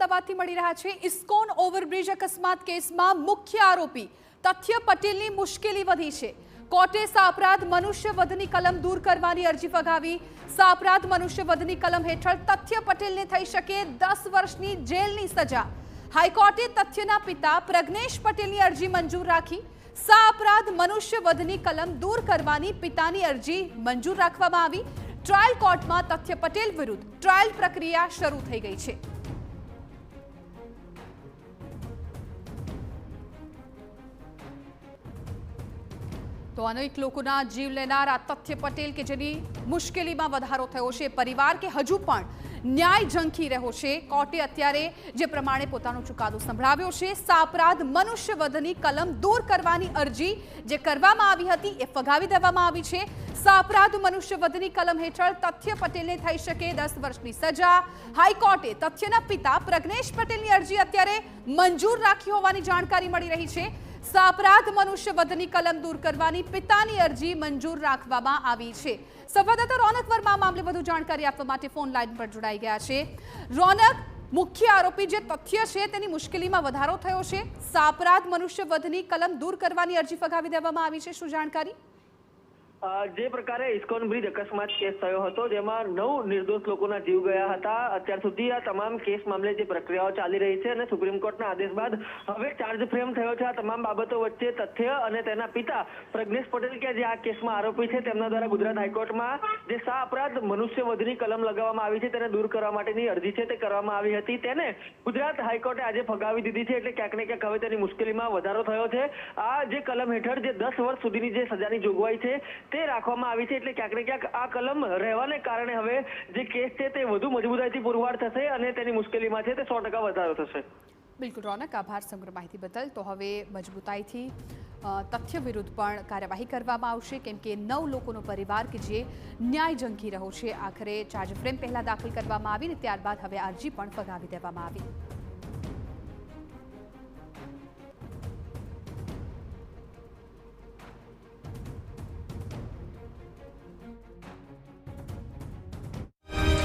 અમદાવાદથી મળી રહ્યા છે। ઇસ્કોન ઓવરબ્રિજ અકસ્માત કેસમાં મુખ્ય આરોપી તથ્ય પટેલની મુશ્કેલી વધી છે। કોર્ટે સાપરાધ મનુષ્યવધની કલમ દૂર કરવાની અરજી ફગાવી। સાપરાધ મનુષ્યવધની કલમ હેઠળ તથ્ય પટેલને થઈ શકે 10 વર્ષની જેલની સજા। હાઈકોર્ટે તથ્યના પિતા પ્રજ્ઞેશ પટેલની અરજી મંજૂર રાખી। સાપરાધ મનુષ્યવધની કલમ દૂર કરવાની પિતાની અરજી મંજૂર રાખવામાં આવી। ટ્રાયલ કોર્ટમાં તથ્ય પટેલ વિરુદ્ધ ટ્રાયલ પ્રક્રિયા શરૂ થઈ ગઈ છે। તો અનેક લોકોના જીવ લેનાર આ તથ્ય પટેલ કે જેની મુશ્કેલીમાં વધારો થયો છે, પરિવાર કે હજુ પણ ન્યાય ઝંખી રહ્યો છે। કોર્ટે અત્યારે જે પ્રમાણે પોતાનો ચુકાદો સંભળાવ્યો છે, સાપરાધ મનુષ્યવધની કલમ દૂર કરવાની અરજી જે કરવામાં આવી હતી એ ફગાવી દેવામાં આવી છે। સાપરાધ મનુષ્યવધની કલમ હેઠળ તથ્ય પટેલને થઈ શકે 10 વર્ષની સજા। હાઈકોર્ટે તથ્યના પિતા પ્રજ્ઞેશ પટેલની અરજી અત્યારે મંજૂર રાખી હોવાની જાણકારી મળી રહી છે। સાપરાધ મનુષ્યવધની કલમ દૂર કરવાની પિતાની અરજી મંજૂર રાખવામાં આવી છે। સંવાદદાતા રોનક વર્મા મામલે વધુ જાણકારી આપવા માટે ફોન લાઈન પર જોડાઈ ગયા છે। રોનક, મુખ્ય આરોપી જે તથ્ય છે તેની મુશ્કેલીમાં વધારો થયો છે, સાપરાધ મનુષ્યવધની કલમ દૂર કરવાની અરજી ફગાવી દેવામાં આવી છે, શું જાણકારી? જે પ્રકારે ઇસ્કોન બ્રિજ અકસ્માત કેસ થયો હતો જેમાં 9 નિર્દોષ લોકોના જીવ ગયા હતા। અત્યાર સુધી આ તમામ કેસ મામલે જે પ્રક્રિયાઓ ચાલી રહી છે અને સુપ્રીમ કોર્ટના આદેશ બાદ હવે ચાર્જ ફ્રેમ થયો છે। આ તમામ બાબતો વચ્ચે તથ્ય અને તેના પિતા પ્રજ્ઞેશ પટેલ કે જે આ કેસમાં આરોપી છે તેમના દ્વારા ગુજરાત હાઈકોર્ટમાં જે અપરાધ મનુષ્યવધની કલમ લગાવવામાં આવી છે તેને દૂર કરવા માટેની અરજી છે તે કરવામાં આવી હતી, તેને ગુજરાત હાઈકોર્ટે આજે ફગાવી દીધી છે। એટલે ક્યાંક ને ક્યાંક હવે તેની મુશ્કેલીમાં વધારો થયો છે। આ જે કલમ હેઠળ જે 10 વર્ષ સુધીની જે સજાની જોગવાઈ છે તે રાખવામાં આવી છે। એટલે ક્યાંક ને ક્યાંક આ કલમ રહેવાને કારણે હવે જે કેસ છે તે વધુ મજબૂતાઈથી પુરવાર થશે અને તેની મુશ્કેલીમાં છે તે 100% વધારો થશે। બિલકુલ રોનક, આભાર સમગ્ર માહિતી બદલ। તો હવે મજબૂતાઈથી તથ્ય વિરુદ્ધ પણ કાર્યવાહી કરવામાં આવશે, કેમ કે 9 લોકોનો પરિવાર કે જે ન્યાય ઝંખી રહ્યો છે, આખરે ચાર્જ ફ્રેમ પહેલા દાખલ કરવામાં આવી અને ત્યારબાદ હવે અરજી પણ ફગાવી દેવામાં આવી।